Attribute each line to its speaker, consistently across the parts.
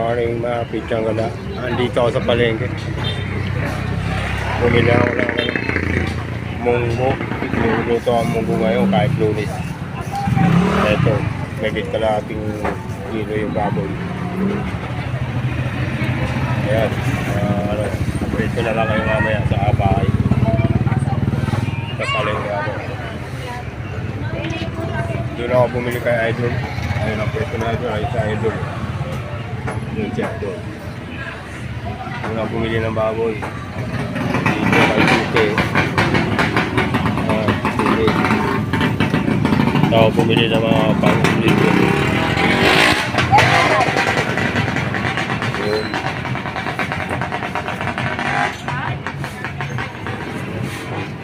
Speaker 1: morning mga pichang gala. Andito ako sa palengke. Bumili ako ng munggo. Luluto ang munggo ngayon kahit Lunes. Ito, megit kalating kilo yung baboy. Ayan, update ko na lang kayo mamaya sa bahay. Sa palengke ako. Doon ako bumili kay Idol. Ayun ang pwesto na Idol, ay sa Idol. Yung check doon. Doon ako bumili ng baboy. Dito kay Tite. Tite. Ako bumili ng mga pang-ulit. Yun.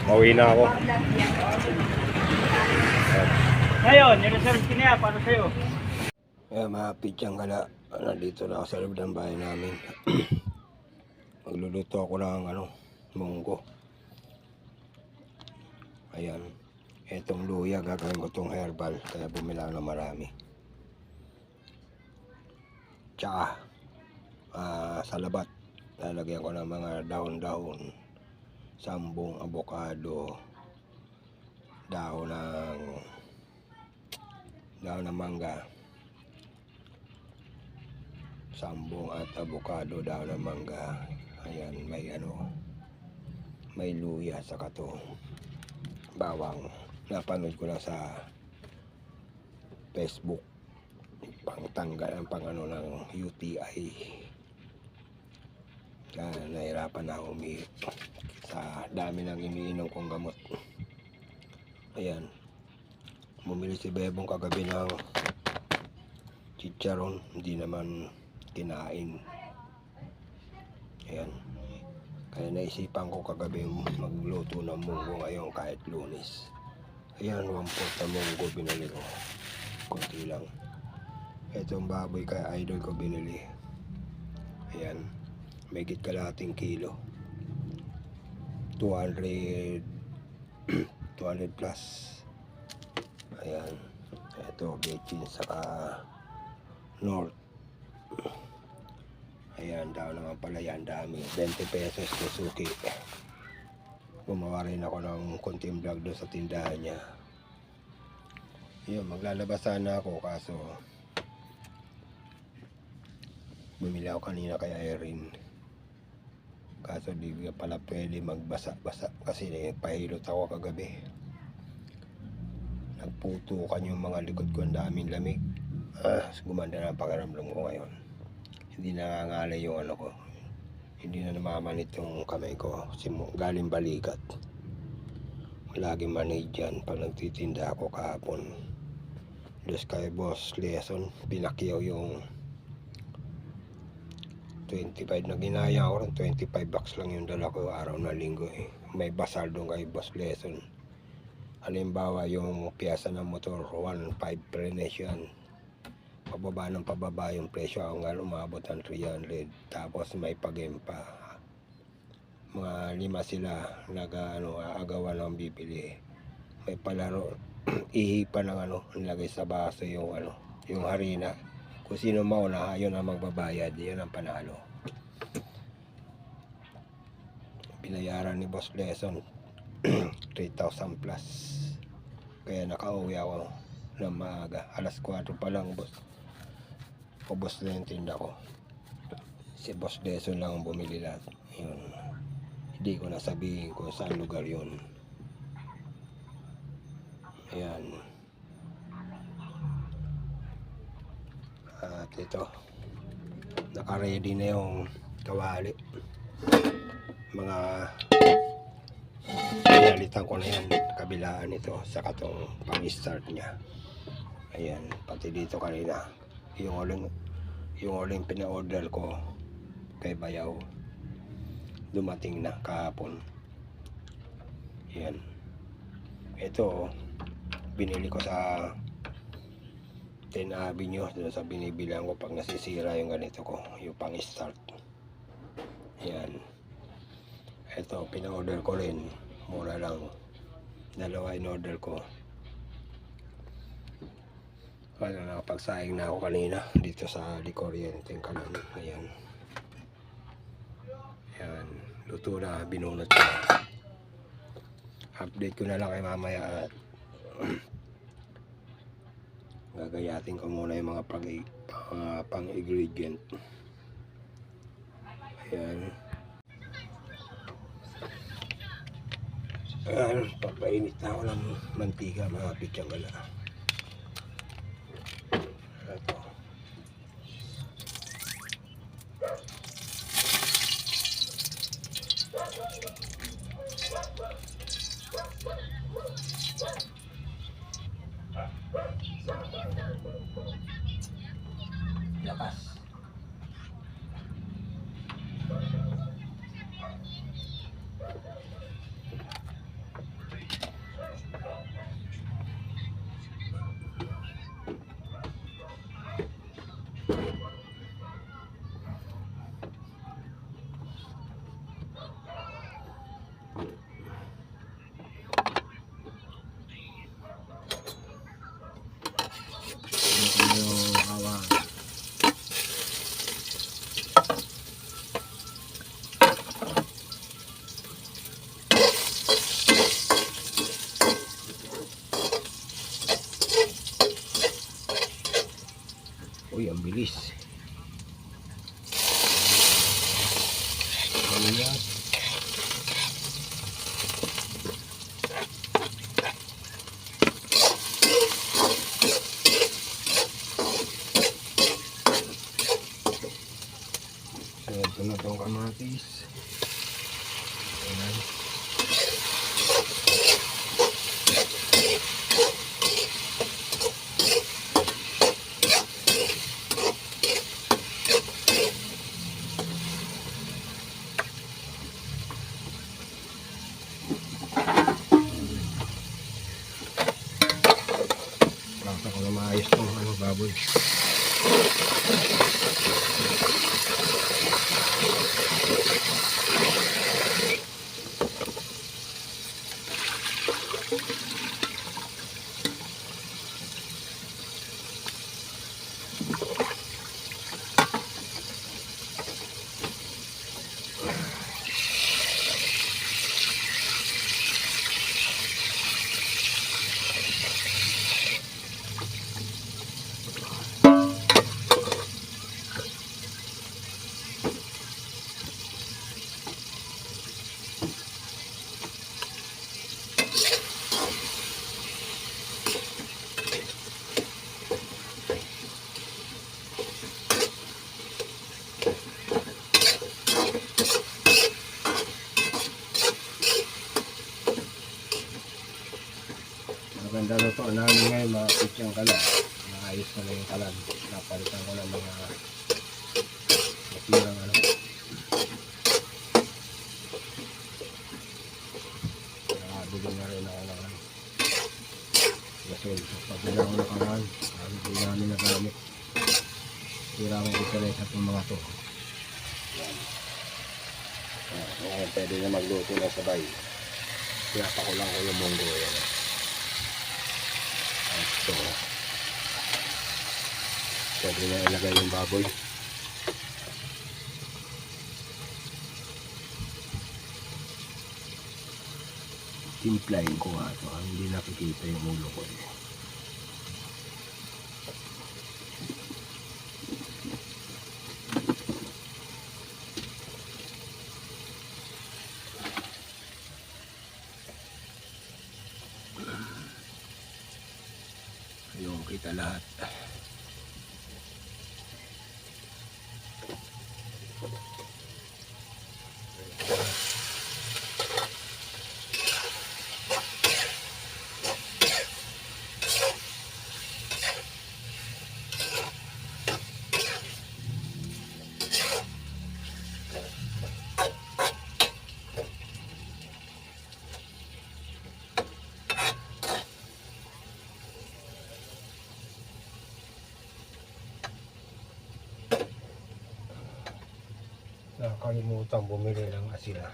Speaker 1: Pauwi na ako.
Speaker 2: Ngayon, nireserve ko niya para sa'yo.
Speaker 1: Ayan mga pichang gala. Nandito na ako sa loob ng bahay namin. Magluluto ako ng munggo. Ayan. Etong luya, gagawin ko itong herbal. Kaya bumili ako ng marami. Tsaka, sa labat, lalagyan ko ng mga dahon-dahon. Sambong, avocado, dahon ng mangga. Sambong at avocado, dahon ng mangga. Ayan, may luya sa kato. Bawang. Napanood ko lang sa Facebook. Pangtanggal ang ng UTI. Kaya nahirapan na ako sa dami ng iniinom kong gamot. Ayan. Bumili si Bebong kagabi ng chicharon. Hindi naman kinain. Ayan. Kaya naisipan ko kagabi magluto ng munggo ngayon kahit Lunes. Ayan, 1/4 na munggo binili ko. Kunti lang. Itong baboy kay Idol ko binili. Ayan. Megit kalating kilo. 200 plus. Ayan. Ito, bechin saka North. Ayan, daw naman pala yan, dami. 20 pesos Suzuki. Gumawa rin ako ng konting vlog doon sa tindahan niya. Yun, maglalabas sana ako kaso bumili ako kanina kay Irene. Kaso di pala pwede magbasa-basa kasi pahilot ako kagabi. Nagputukan yung mga likod ko, ang daming lamig. Gumanda na ang pakiramdam ko ngayon. Hindi nangangalay yung ko. Hindi na namamanit yung kamay ko kasi galing balikat. Laging manhid dyan pag nagtitinda ako kahapon. Dos kay Boss Lesson, pinakyaw yung 25 na ginaya ko rin. 25 bucks lang yung dala ko araw na linggo eh. May basal doon kay Boss Lesson. Halimbawa yung piyasa ng motor 1.5 prenes yan. Pababa ng pababa yung presyo hanggang umabot ng 300. Tapos may pagempa. Mga 5 sila agawan ng bibili. May palaro ihipa ng nilagay sa baso yung yung harina. Kung sino mauna, yun ang magbabayad. Yun ang panalo. Binayaran ni Boss Lesson 3,000 plus. Kaya nakauwi ako ng maaga. Alas 4 pa lang, boss. Ubos na yung tinda ko. Si Boss Lesson lang ang bumili lahat. Yun. Hindi ko nasabihin kung saan lugar yun. Ayan. At ito, naka-ready na yung kawali. Mga pinalitan ko na yan, kabilaan ito sa katong pang-start niya. Ayan, pati dito kanina yung uling pina-order ko kay Bayaw dumating na kahapon. Ayan, ito binili ko sa 10 Avenue doon sa binibilang ko pag nasisira yung ganito ko, yung pang-start. Ayan, ito pina-order ko rin, mura lang, dalawa in order ko. Kaya nakapagsaing na ako kanina dito sa Licorriente Kalan. Ayan. Ayan. Luto na, binunot ko. Update ko na lang kay mamaya at gagayatin ko muna yung mga pang-ingredient. Ayan. Ayan, papainit na ako ng mantika mga pityang gala. Ito. Lakas. Uy, ang bilis. Ayan. So, ito na itong kamatis. Ayan. Prasa ko na maayos itong baboy. Maganda luto namin ngayon mga pityang kalan. Maayos na yung kalan. Napalitan ko ng mga masirang ano. Nakabili na rin ako ng ano. Gasol. Pabili ako ng kalan. Hindi namin nagamit. Sira may interesa itong mga to. Ngayon pwede na magluto na sabay. Pinapa ko lang ko yung munggo. Yan. Ito. Pwede na ilagay yung baboy. Timplahin ko nga ito. Hindi nakikita yung ulo ko. Yung kita lahat. Nakalimutan bumili ng asina.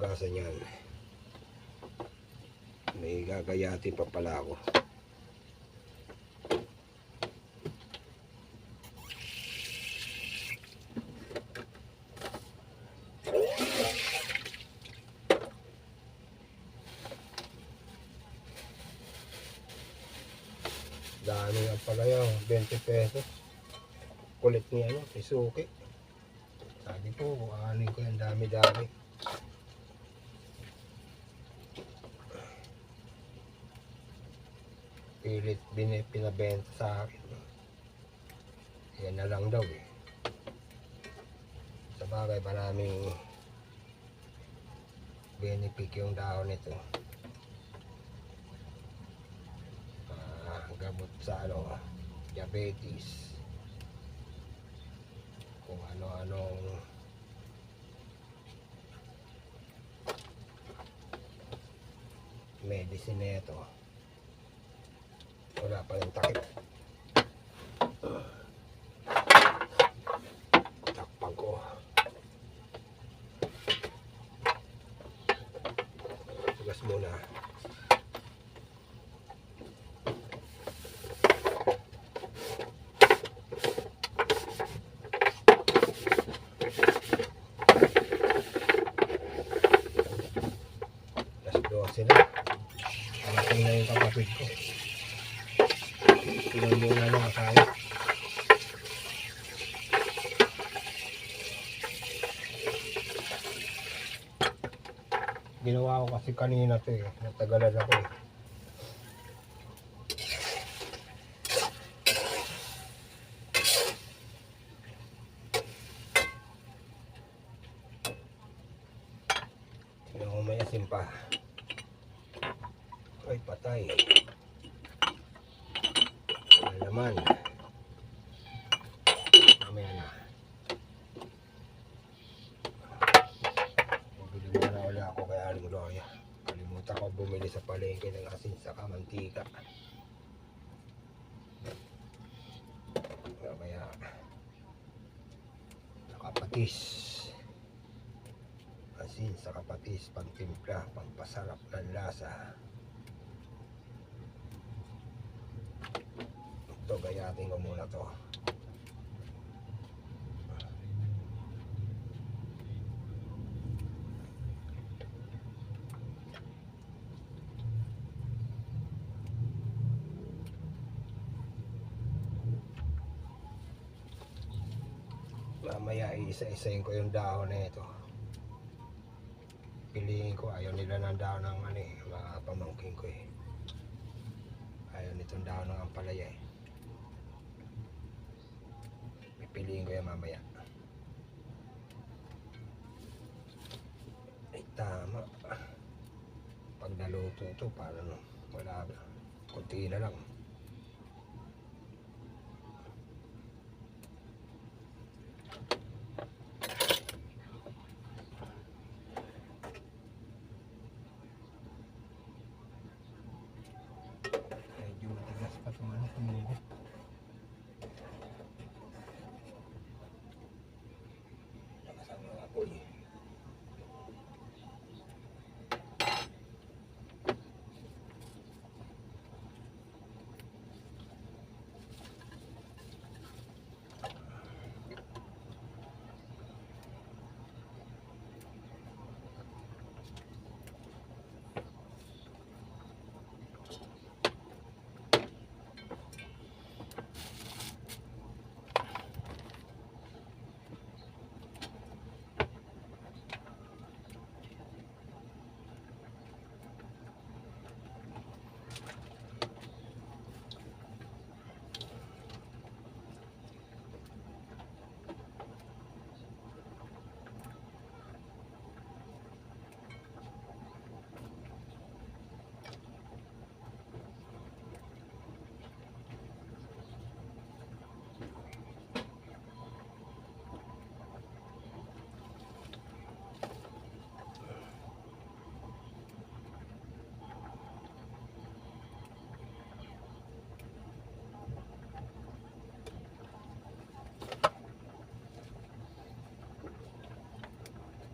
Speaker 1: hugasan yan. May gagayati pa pala ako. Dami nga pala yung 20 pesos. Kulit niya ano, isuki. Sabi ko, kuhanin ko yung dami-dami. Pilit pinabenta sa akin. Yan na lang daw eh. Sa bagay, maraming benefit yung dahon nito. Gamot sa ano, diabetes. Kung ano-anong medicine nito. Wala pa rin takip. Takpan ko. Tugas muna. Sila. Malaking na yung kapatid ko. Tuloy muna na tayo. Ginawa ko kasi kanina to eh. Natagalan ako eh. Tignan ko may asin pa. Ay, patay. Wala naman. Mamaya na. Bumili muna ulit ako kay Aling Gloria. Kalimutan ko bumili sa palengke ng asin sa mantika. Kaya nakapatis. Asin sa kapatis, pangtimpla, pampasarap ng lasa. Ito, gayatin ko muna to. Mamaya isa-isayin ko yung dahon na ito. Piliin ko, ayaw nila ng dahon ng ano eh, mga pamangkin ko eh. Ayaw nitong dahon ng ampalaya eh. Piliin ko yan mamaya. Ay tama. Pag naluto ito, parang wala na. Kunti na lang. Medyo matigas pa itong ano, tumili.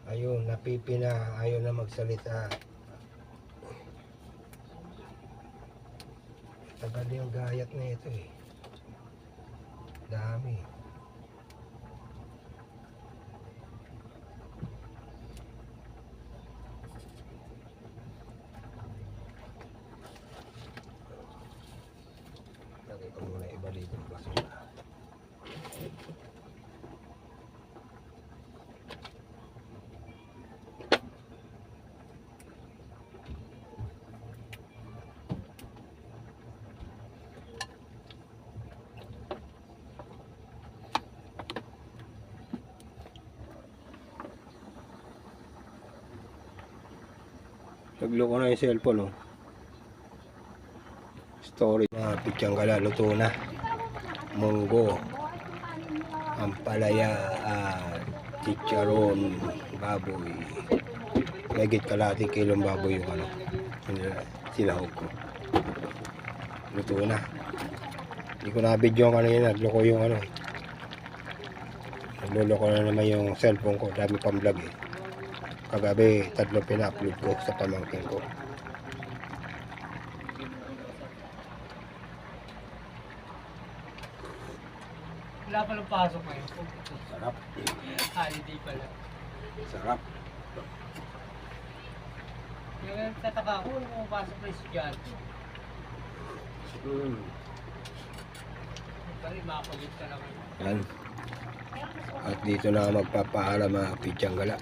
Speaker 1: Ayun, napipi na, ayaw na magsalita. Tagal yung gayat na ito eh. Dami. Lagay ko muna iba dito ng basura. Naglo ko na yung cellphone, oh. Storage na pityang gala, luto na. Munggo, ampalaya, chicharon, baboy. Megit kalati kilong baboy yung ano, sinahog ko. Luto na. Hindi ko na-video yung ano yun, nagloko yung ano. Nagluloko na naman yung cellphone ko, dami pang vlog eh. Kagabi, 3 pina-upload ko sa pamangkin ko.
Speaker 2: Wala palang pasok ngayon.
Speaker 1: Sarap.
Speaker 2: Holiday pala.
Speaker 1: Sarap.
Speaker 2: Yung tataka ko, kung pumapasok na estudyante. Pari, makapagit ka naman.
Speaker 1: Yan. At dito na ako magpapaalam mga pityang gala.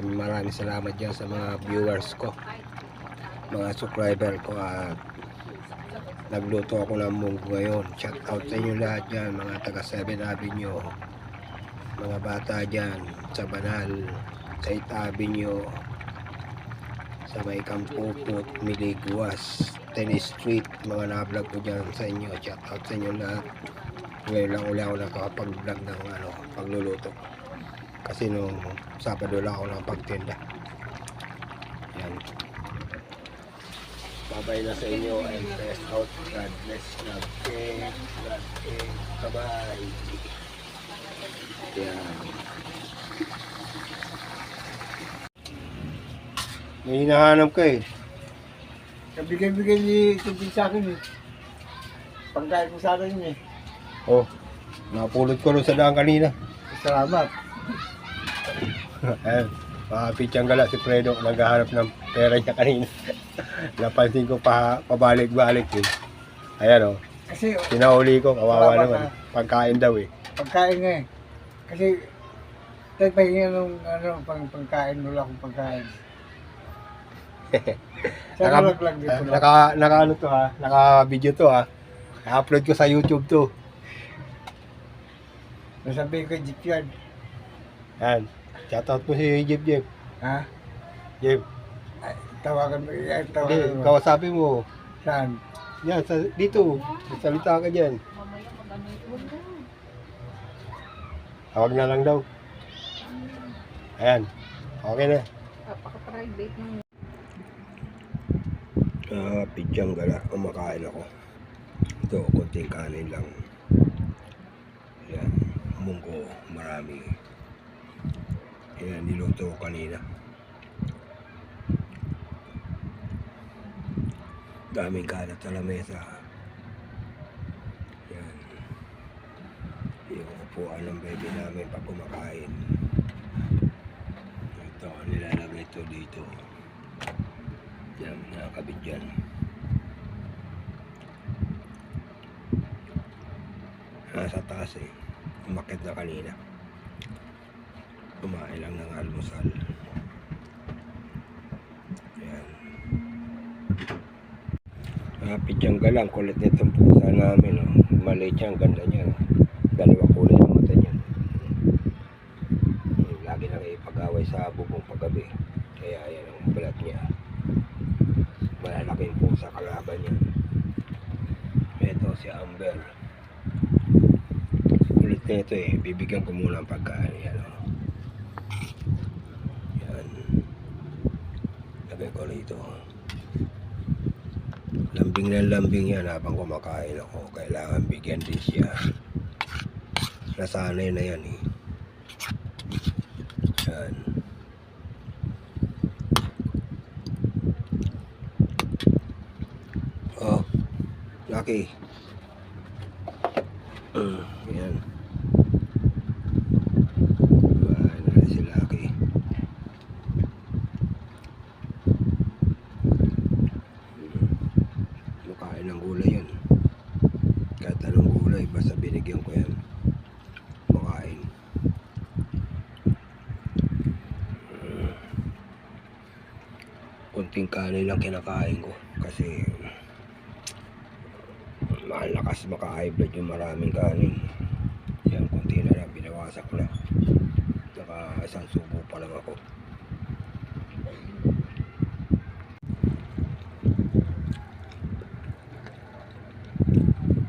Speaker 1: Maraming salamat dyan sa mga viewers ko, mga subscriber ko, at nagluto ako ng munggo ngayon. Shout out sa inyo lahat dyan, mga taga 7 Avenue, mga bata dyan sa Banal, sa 8 Avenue, sa may Kampuput, Miliguas, 10 Street, mga na-vlog ko dyan sa inyo. Shout out sa inyo lahat. Ngayon lang uli ako nakakapag-vlog ng pagluluto. Kasi nung Sabado lang ako nakapagtinda. Yan. Babay na sa inyo and rest out. God bless. God bless. God bless. Bye-bye. Yan. May hinahanap ka eh.
Speaker 3: Kabigay-bigay ni Tintin sa akin eh. Pagkain ko sa akin eh.
Speaker 1: Oh, napulot ko rin sa daan kanina.
Speaker 3: Salamat.
Speaker 1: Ayan, mga pityang gala si Fredo, naghahanap ng pera niya kanina. Napansin ko pabalik-balik eh. Ayan, oh,
Speaker 3: Kasi
Speaker 1: sinahuli ko, kawawa
Speaker 3: Salamat,
Speaker 1: naman.
Speaker 3: ah.
Speaker 1: Pagkain daw eh.
Speaker 3: pagkain nga eh. Kasi tayo pahinga nung pagkain, wala akong pagkain. Sa nalaglag dito lang.
Speaker 1: Naka ano to ha, naka-video to ha. I-upload ko sa YouTube to.
Speaker 3: Nasabihin ko, Jeep yan.
Speaker 1: Ayan, shoutout mo si Jeep.
Speaker 3: Ha?
Speaker 1: Jeep,
Speaker 3: Ay, tawagan mo. Ay,
Speaker 1: hindi,
Speaker 3: tawagan mo.
Speaker 1: kawasabi mo.
Speaker 3: Saan?
Speaker 1: Yan, dito, salita ka dyan. Tawag na lang daw. Ayan, okay na.
Speaker 4: Napaka-private ng
Speaker 1: Pidyang gala, kumakain ako. Ito, konting kanin lang. Ayan, munggo, marami. Ayan, niluto ko kanina. Daming kalat sa lamesa. Ayan. Yung upuan ng baby namin pag kumakain. Ito, nilalagay ito dito. Yan, nakakabit dyan. Nasa taas eh. Umakit na kanina. Kumain lang ng almusal. Yan. Pityang galang, kulit nitong pusa namin. Oh. Maliit siya, ang ganda niya. Dalawa kulay ang mata niya. Lagi na ipag-away sa bubong paggabi. Kaya yan ang balat niya. Malalaking pusa kalaban niya. Ito si Amber. Kulit na ito eh. Bibigyan ko muna ang pagkain. Yan o. Yan. Lagay ko rito. Lambing na lambing yan habang kumakain ako. Kailangan bigyan din siya. Nasanay na yan eh. Yan. Lucky. Ayan. Kumain na rin si Lucky. Makain ng gulay yun. Kahit anong gulay, basta binigyan ko yan. Makain. Kunting kanin lang kinakain ko kasi malakas maka-high blood yung maraming kanin. Yan, kunti na lang, binawasak na. Naka isang subo pa lang ako.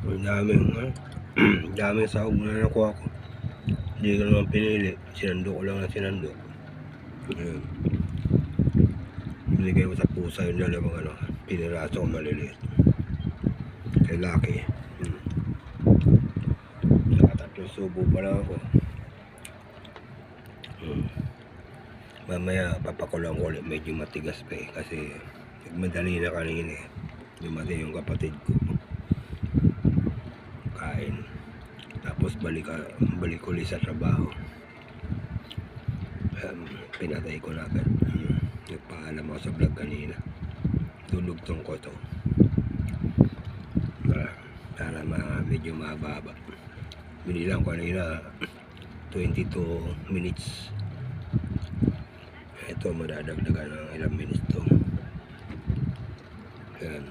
Speaker 1: Ang daming sahog na nakuha ko. Hindi ko naman pinili, sinando ko lang na sinando. Ayan. Binigay ko sa pusa yung dalawang piniraso ko maliliit. Kay Lucky. Nakatatlong subo pa lang ako. Mamaya papakulang ko ulit, medyo matigas pa eh. Kasi nagmadali na kanina eh. Dumating yung kapatid ko. Kain. Tapos balik ulit sa trabaho. Pinatay ko na agad. Nagpaalam ako sa vlog kanina. Dulugtong ko to. Para medyo mababa. Binilang ko kanina 22 minutes. Ito madadagdagan ng ilang minutes to. Yan.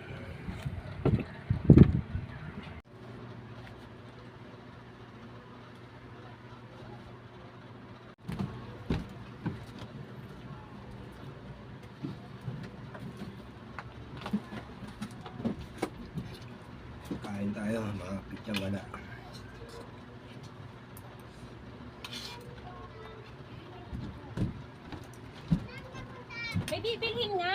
Speaker 1: Kain tayo mga pityang wala.
Speaker 4: May bibilhin nga.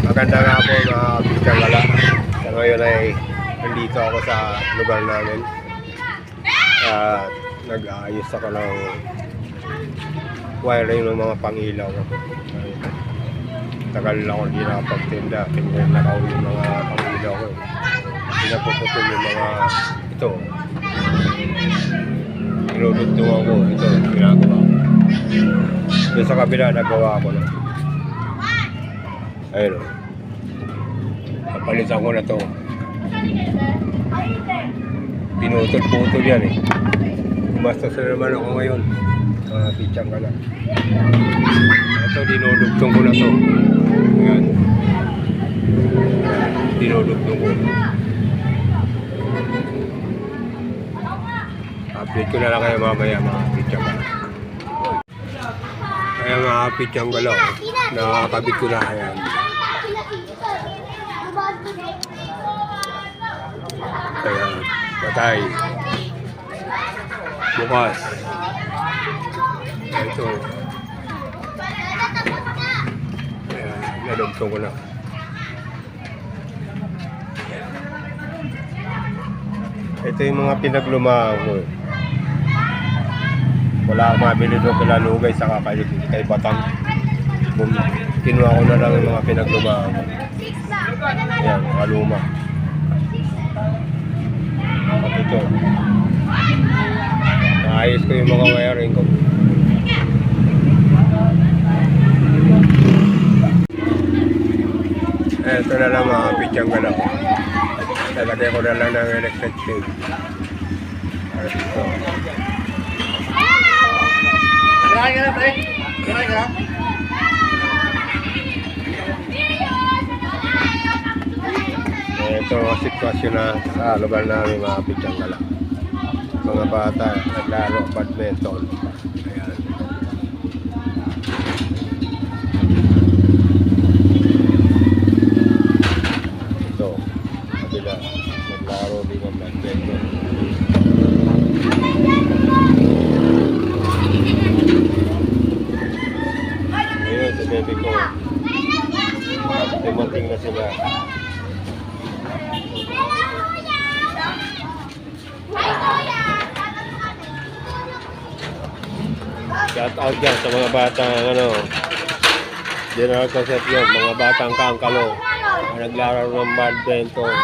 Speaker 1: Maganda nga po mga pityang wala. Sa ngayon ay nandito ako sa lugar namin. Nag-aayos ako ng wiring ng mga pangilaw. Tagal na ako hindi nakapagtinda. Pinag-nakaw yung mga pangilaw ko. Pinapuputol yung mga ito. Nilulugtungan ko. Ito, ginagawa ko. Doon sa kabila, nagawa ko na. Ayun o. Napalitan ko na to. Pinutol-putol yan eh. Gumastos na naman ako ngayon. Mga pityang ka lang. Ito, dinulugtong ko na to. Ayan. Dinulugtong ko. Update ko na lang kayo mamaya mga pityang ka lang. Kaya mga pityang ka lang. Nakakabit ko na. Ayan. Kaya, patay. Bukas. Ito. Ayan, nalugtong ko na. Ito yung mga pinaglumaan ko. Wala akong mabili doon kila Lugay sa kay Batang. Kinuha ko na lang yung mga pinaglumaan ko. Ayan, mga luma. At ito. Naayos ko yung mga wiring ko. Ito na lang mga pityang galaw. Lalagay ko na lang ng electric tape. Ito.
Speaker 3: Kaya ka na, pre. Kaya ka.
Speaker 1: Ito ang sitwasyon na sa lugar namin mga pityang galaw. Mga bata naglaro badminton. Ayan. Ito, kabila naglaro din ng badminton. Ngayon sa baby ko, dumating na sila. Shout out dyan sa mga batang ano, General Concepcion, mga batang Kangkalo, na naglalaro ng badminton.